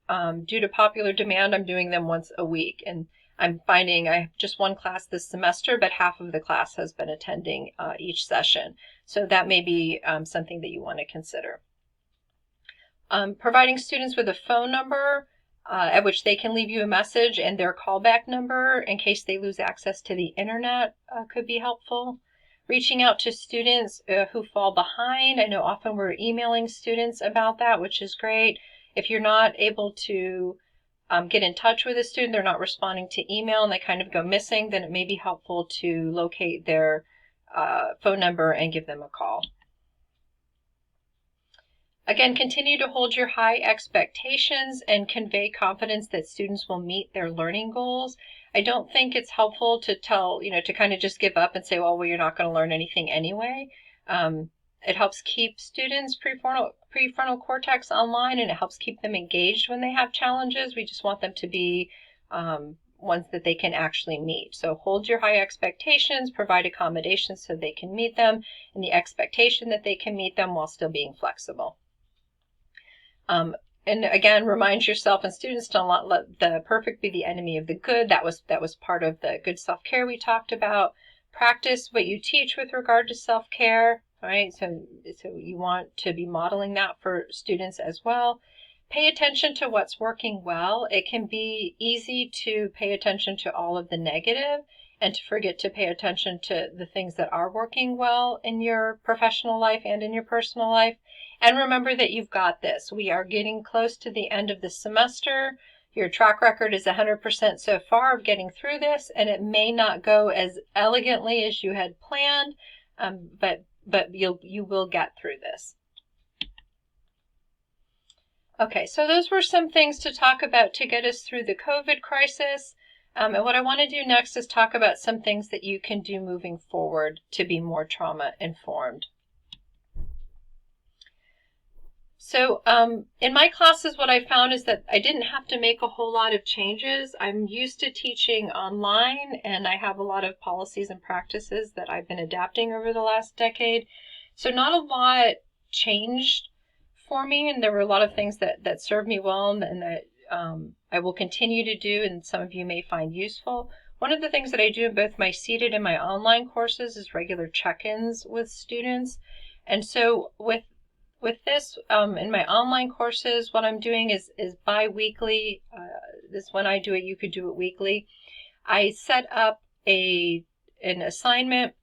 due to popular demand, I'm doing them once a week. And I'm finding I have just one class this semester, but half of the class has been attending each session. So that may be something that you want to consider. Providing students with a phone number at which they can leave you a message, and their callback number in case they lose access to the internet could be helpful. Reaching out to students who fall behind. I know often we're emailing students about that, which is great. If you're not able to get in touch with a student, they're not responding to email and they kind of go missing, then it may be helpful to locate their phone number and give them a call. Again, continue to hold your high expectations and convey confidence that students will meet their learning goals. I don't think it's helpful to to kind of just give up and say, well, you're not going to learn anything anyway. It helps keep students' prefrontal cortex online, and it helps keep them engaged when they have challenges. We just want them to be ones that they can actually meet. So hold your high expectations, provide accommodations so they can meet them, and the expectation that they can meet them while still being flexible. And again, remind yourself and students to not let the perfect be the enemy of the good. That was part of the good self-care we talked about. Practice what you teach with regard to self-care, right? So you want to be modeling that for students as well. Pay attention to what's working well. It can be easy to pay attention to all of the negative and to forget to pay attention to the things that are working well in your professional life and in your personal life. And remember that you've got this. We are getting close to the end of the semester. Your track record is 100% so far of getting through this, and it may not go as elegantly as you had planned, but you will get through this. Okay, so those were some things to talk about to get us through the COVID crisis. And what I want to do next is talk about some things that you can do moving forward to be more trauma informed. So in my classes, what I found is that I didn't have to make a whole lot of changes. I'm used to teaching online, and I have a lot of policies and practices that I've been adapting over the last decade. So not a lot changed for me, and there were a lot of things that served me well and that I will continue to do, and some of you may find useful. One of the things that I do in both my seated and my online courses is regular check-ins with students. And so with this, in my online courses, what I'm doing is bi-weekly. This when I do it, you could do it weekly. I set up an assignment,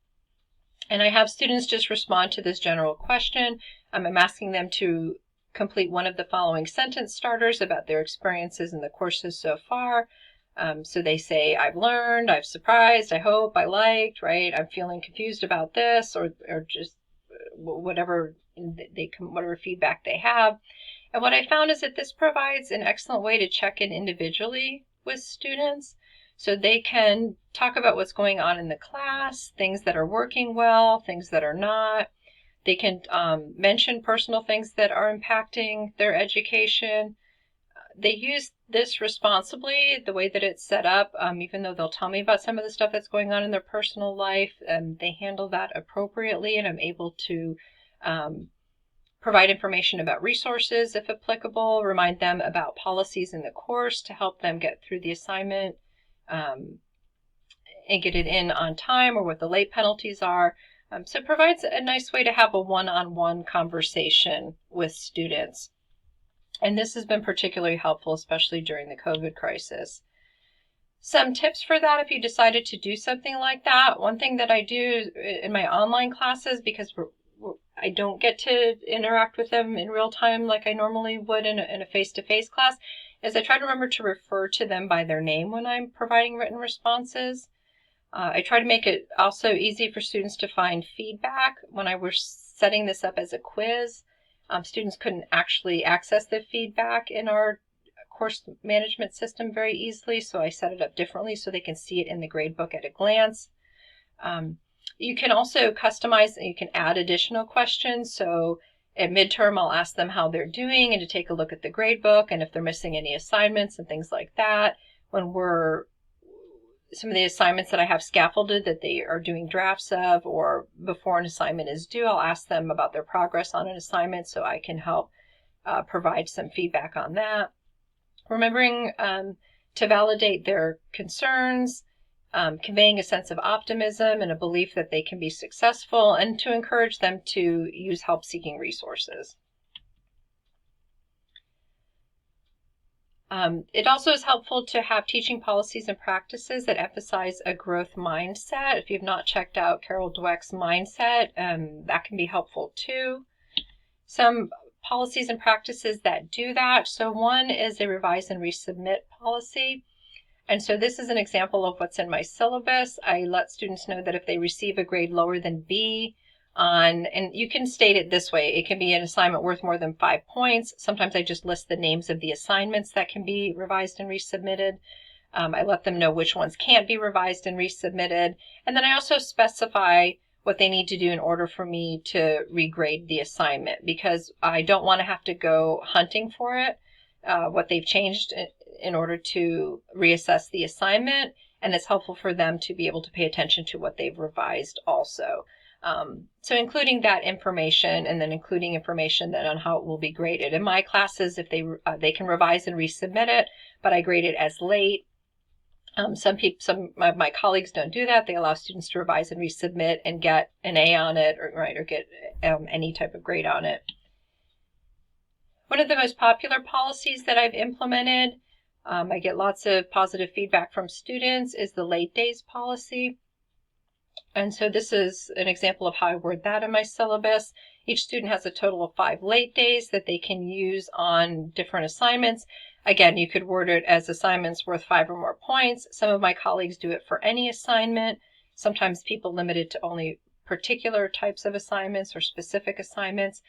and I have students just respond to this general question. I'm asking them to complete one of the following sentence starters about their experiences in the courses so far. So they say, I've learned, I've surprised, I hope, I liked, right? I'm feeling confused about this, or just whatever whatever feedback they have. And what I found is that this provides an excellent way to check in individually with students, so they can talk about what's going on in the class, things that are working well, things that are not. They can mention personal things that are impacting their education. They use this responsibly, the way that it's set up, even though they'll tell me about some of the stuff that's going on in their personal life, and they handle that appropriately, and I'm able to provide information about resources if applicable, remind them about policies in the course to help them get through the assignment and get it in on time, or what the late penalties are. So it provides a nice way to have a one-on-one conversation with students. And this has been particularly helpful, especially during the COVID crisis. Some tips for that if you decided to do something like that. One thing that I do in my online classes, because I don't get to interact with them in real time like I normally would in a face-to-face class, is I try to remember to refer to them by their name when I'm providing written responses. I try to make it also easy for students to find feedback. When I was setting this up as a quiz, students couldn't actually access the feedback in our course management system very easily, so I set it up differently so they can see it in the gradebook at a glance. You can also customize, and you can add additional questions. So at midterm, I'll ask them how they're doing and to take a look at the gradebook and if they're missing any assignments and things like that. some of the assignments that I have scaffolded that they are doing drafts of, or before an assignment is due, I'll ask them about their progress on an assignment so I can help provide some feedback on that. Remembering to validate their concerns, conveying a sense of optimism and a belief that they can be successful, and to encourage them to use help-seeking resources. It also is helpful to have teaching policies and practices that emphasize a growth mindset. If you've not checked out Carol Dweck's mindset, that can be helpful too. Some policies and practices that do that. So one is a revise and resubmit policy. And so this is an example of what's in my syllabus. I let students know that if they receive a grade lower than B and you can state it this way, it can be an assignment worth more than 5 points. Sometimes I just list the names of the assignments that can be revised and resubmitted. I let them know which ones can't be revised and resubmitted. And then I also specify what they need to do in order for me to regrade the assignment, because I don't want to have to go hunting for it, what they've changed in order to reassess the assignment. And it's helpful for them to be able to pay attention to what they've revised also. So including that information, and then including information then on how it will be graded. In my classes, if they can revise and resubmit it, but I grade it as late. Some of my colleagues don't do that. They allow students to revise and resubmit and get an A on it, or get any type of grade on it. One of the most popular policies that I've implemented, I get lots of positive feedback from students, is the late days policy. And so this is an example of how I word that in my syllabus. Each student has a total of 5 late days that they can use on different assignments. Again, you could word it as assignments worth 5 or more points. Some of my colleagues do it for any assignment. Sometimes people limit it to only particular types of assignments or specific assignments.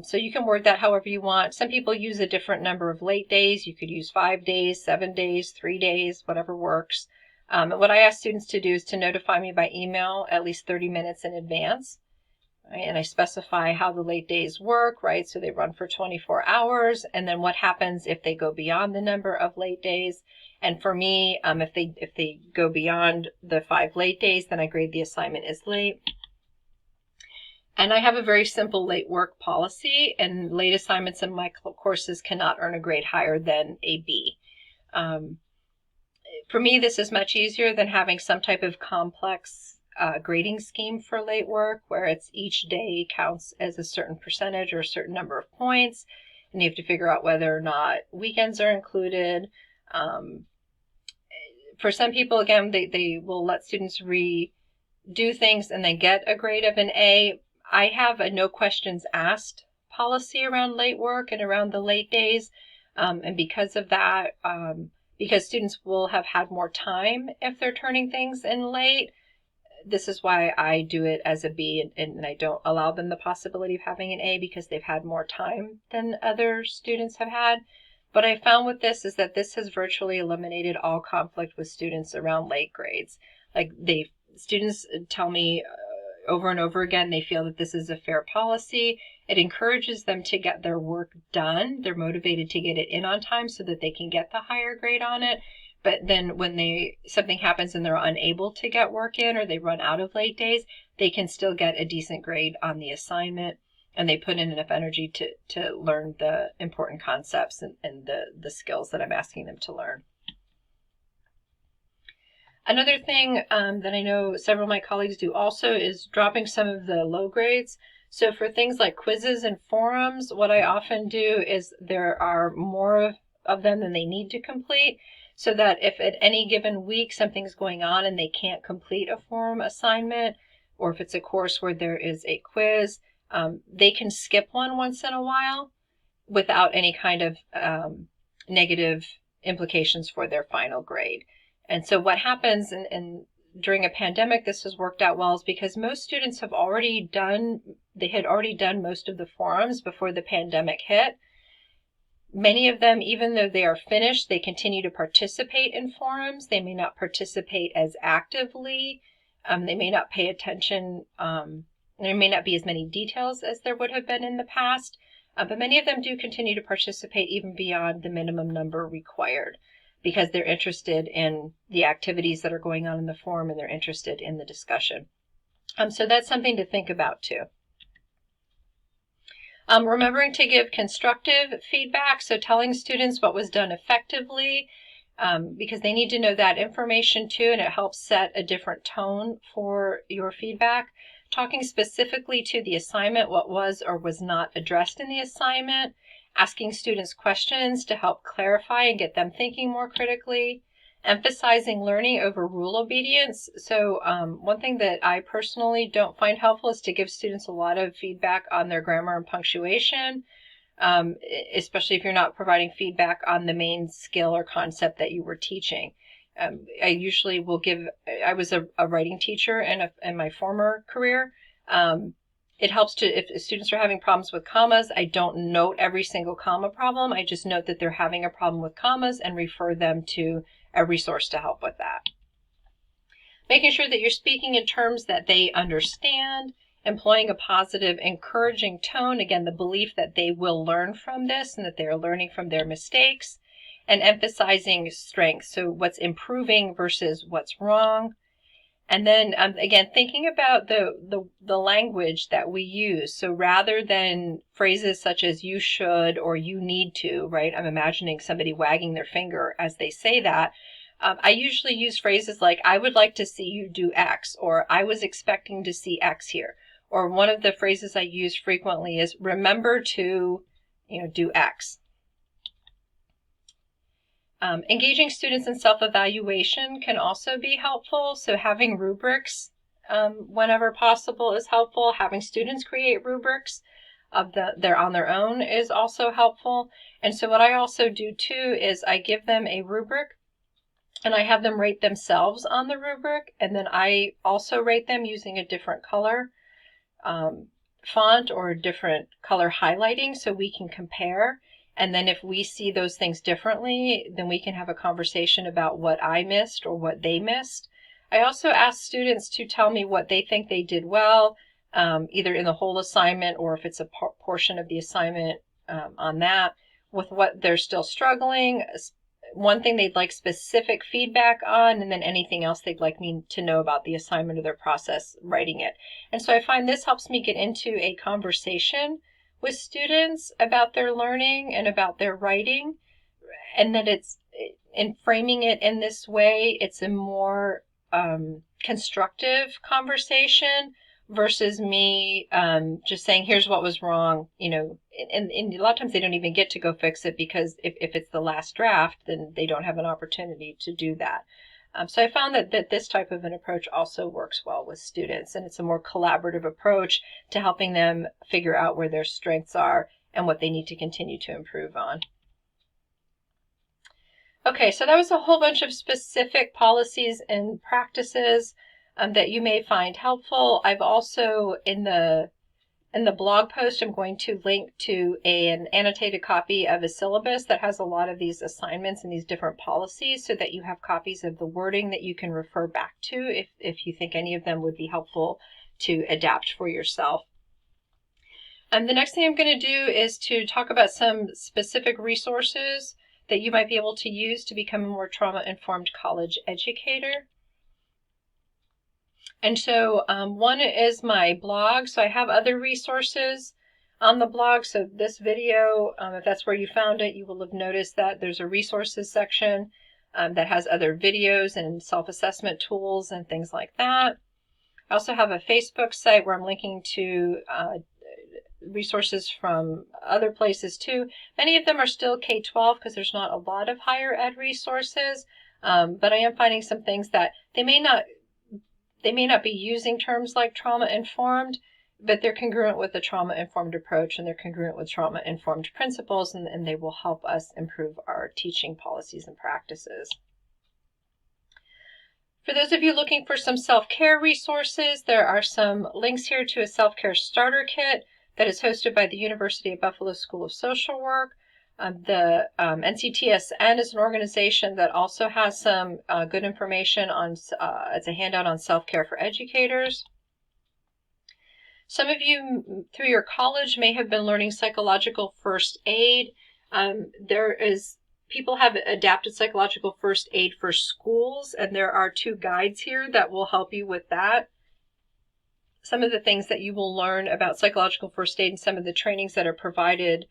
So you can word that however you want. Some people use a different number of late days. You could use 5 days, 7 days, 3 days, whatever works. What I ask students to do is to notify me by email at least 30 minutes in advance. Right? And I specify how the late days work, right? So they run for 24 hours. And then what happens if they go beyond the number of late days? And for me, if they go beyond the 5 late days, then I grade the assignment as late. And I have a very simple late work policy, and late assignments in my courses cannot earn a grade higher than a B. For me, this is much easier than having some type of complex grading scheme for late work, where it's each day counts as a certain percentage or a certain number of points, and you have to figure out whether or not weekends are included. For some people, again, they will let students redo things and then get a grade of an A. I have a no questions asked policy around late work and around the late days, and because of that, because students will have had more time if they're turning things in late, this is why I do it as a B, and I don't allow them the possibility of having an A because they've had more time than other students have had. What I found with this is that this has virtually eliminated all conflict with students around late grades. Like students tell me over and over again, they feel that this is a fair policy. It encourages them to get their work done. They're motivated to get it in on time so that they can get the higher grade on it. But then when something happens and they're unable to get work in, or they run out of late days, they can still get a decent grade on the assignment, and they put in enough energy to learn the important concepts and the skills that I'm asking them to learn. Another thing that I know several of my colleagues do also is dropping some of the low grades. So for things like quizzes and forums, what I often do is there are more of them than they need to complete, so that if at any given week something's going on and they can't complete a forum assignment, or if it's a course where there is a quiz, they can skip one once in a while without any kind of negative implications for their final grade. And so what happens, and during a pandemic, this has worked out well, is because most students had already done most of the forums before the pandemic hit. Many of them, even though they are finished, they continue to participate in forums. They may not participate as actively. They may not pay attention. There may not be as many details as there would have been in the past. But many of them do continue to participate even beyond the minimum number required. because they're interested in the activities that are going on in the form and they're interested in the discussion. So that's something to think about too. Remembering to give constructive feedback, so telling students what was done effectively, because they need to know that information too, and it helps set a different tone for your feedback. Talking specifically to the assignment, what was or was not addressed in the assignment, asking students questions to help clarify and get them thinking more critically, emphasizing learning over rule obedience. So one thing that I personally don't find helpful is to give students a lot of feedback on their grammar and punctuation, especially if you're not providing feedback on the main skill or concept that you were teaching. I usually will give, I was a writing teacher in my former career. It helps to, if students are having problems with commas, I don't note every single comma problem. I just note that they're having a problem with commas and refer them to a resource to help with that. Making sure that you're speaking in terms that they understand, employing a positive, encouraging tone, again, the belief that they will learn from this and that they are learning from their mistakes, and emphasizing strengths, so what's improving versus what's wrong. And then, again, thinking about the language that we use. So rather than phrases such as you should or you need to, right? I'm imagining somebody wagging their finger as they say that. I usually use phrases like, I would like to see you do X, or I was expecting to see X here. Or one of the phrases I use frequently is, remember to, do X. Engaging students in self-evaluation can also be helpful. So having rubrics whenever possible is helpful. Having students create rubrics they're on their own is also helpful. And so what I also do too is I give them a rubric and I have them rate themselves on the rubric. And then I also rate them using a different color font or a different color highlighting so we can compare. And then if we see those things differently, then we can have a conversation about what I missed or what they missed. I also ask students to tell me what they think they did well, either in the whole assignment or if it's a portion of the assignment on that, with what they're still struggling, one thing they'd like specific feedback on, and then anything else they'd like me to know about the assignment or their process writing it. And so I find this helps me get into a conversation with students about their learning and about their writing, and that it's in framing it in this way, it's a more constructive conversation versus me just saying, here's what was wrong, and a lot of times they don't even get to go fix it because if it's the last draft, then they don't have an opportunity to do that. So I found that this type of an approach also works well with students, and it's a more collaborative approach to helping them figure out where their strengths are and what they need to continue to improve on. Okay, so that was a whole bunch of specific policies and practices that you may find helpful. I've also, in the blog post, I'm going to link to an annotated copy of a syllabus that has a lot of these assignments and these different policies so that you have copies of the wording that you can refer back to if you think any of them would be helpful to adapt for yourself. And the next thing I'm going to do is to talk about some specific resources that you might be able to use to become a more trauma-informed college educator. And so one is my blog. So I have other resources on the blog. So this video, if that's where you found it, you will have noticed that there's a resources section that has other videos and self-assessment tools and things like that. I also have a Facebook site where I'm linking to resources from other places too. Many of them are still K-12 because there's not a lot of higher ed resources, but I am finding some things that they may not be using terms like trauma-informed, but they're congruent with the trauma-informed approach and they're congruent with trauma-informed principles, and they will help us improve our teaching policies and practices. For those of you looking for some self-care resources, there are some links here to a self-care starter kit that is hosted by the University of Buffalo School of Social Work. The NCTSN is an organization that also has some good information on, it's a handout on self-care for educators. Some of you through your college may have been learning psychological first aid. There is people have adapted psychological first aid for schools, and there are 2 guides here that will help you with that. Some of the things that you will learn about psychological first aid and some of the trainings that are provided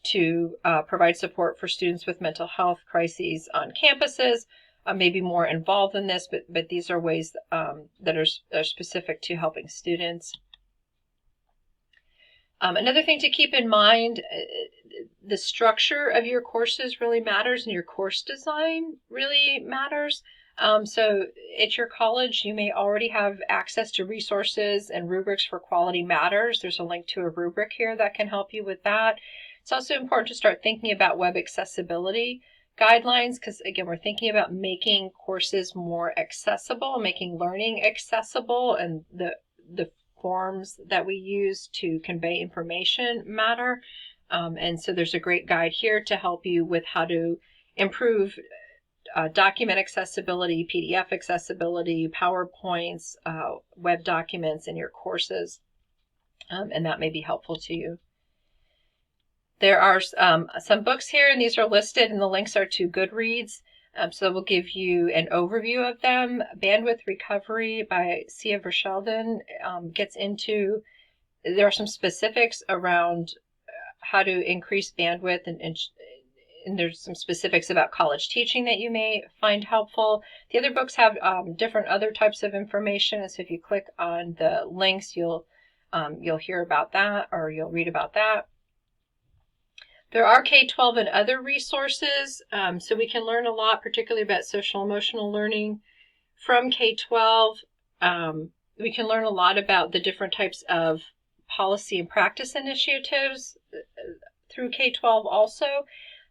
to provide support for students with mental health crises on campuses may be more involved in this, but these are ways that are specific to helping students. Another thing to keep in mind, the structure of your courses really matters, and your course design really matters. So at your college, you may already have access to resources and rubrics for quality matters. There's a link to a rubric here that can help you with that. It's also important to start thinking about web accessibility guidelines, because again, we're thinking about making courses more accessible, making learning accessible, and the forms that we use to convey information matter. And so there's a great guide here to help you with how to improve document accessibility, PDF accessibility, PowerPoints, web documents in your courses, and that may be helpful to you. There are some books here, and these are listed, and the links are to Goodreads. So we'll give you an overview of them. Bandwidth Recovery by Sia Verschelden gets into, there are some specifics around how to increase bandwidth, and there's some specifics about college teaching that you may find helpful. The other books have different other types of information. So if you click on the links, you'll hear about that, or you'll read about that. There are K-12 and other resources, so we can learn a lot, particularly about social emotional learning from K-12. We can learn a lot about the different types of policy and practice initiatives through K-12 also.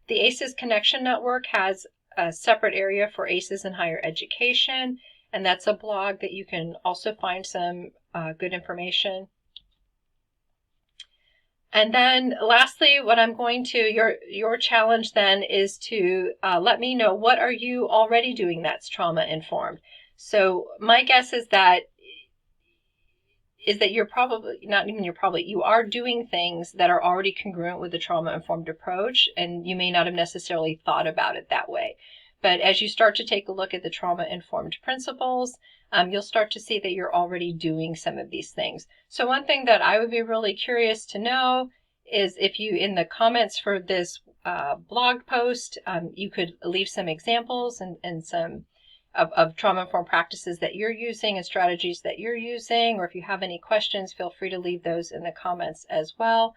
The ACES Connection Network has a separate area for ACES in higher education, and that's a blog that you can also find some good information. And then lastly, what I'm going to, your challenge then is to let me know, what are you already doing that's trauma informed? So my guess is that you're probably, not even you're probably, you are doing things that are already congruent with the trauma informed approach, and you may not have necessarily thought about it that way. But as you start to take a look at the trauma informed principles, you'll start to see that you're already doing some of these things. So one thing that I would be really curious to know is if you, in the comments for this blog post, you could leave some examples and some of trauma-informed practices that you're using and strategies that you're using, or if you have any questions, feel free to leave those in the comments as well.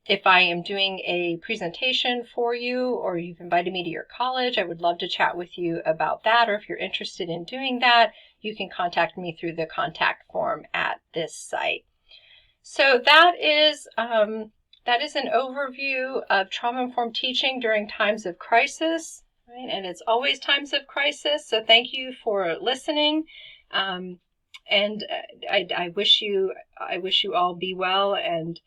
If I am doing a presentation for you, or you've invited me to your college, I would love to chat with you about that. Or if you're interested in doing that, you can contact me through the contact form at this site. So that is an overview of trauma-informed teaching during times of crisis, right? And it's always times of crisis. So thank you for listening. And I wish you all be well, and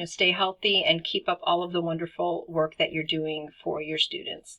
stay healthy and keep up all of the wonderful work that you're doing for your students.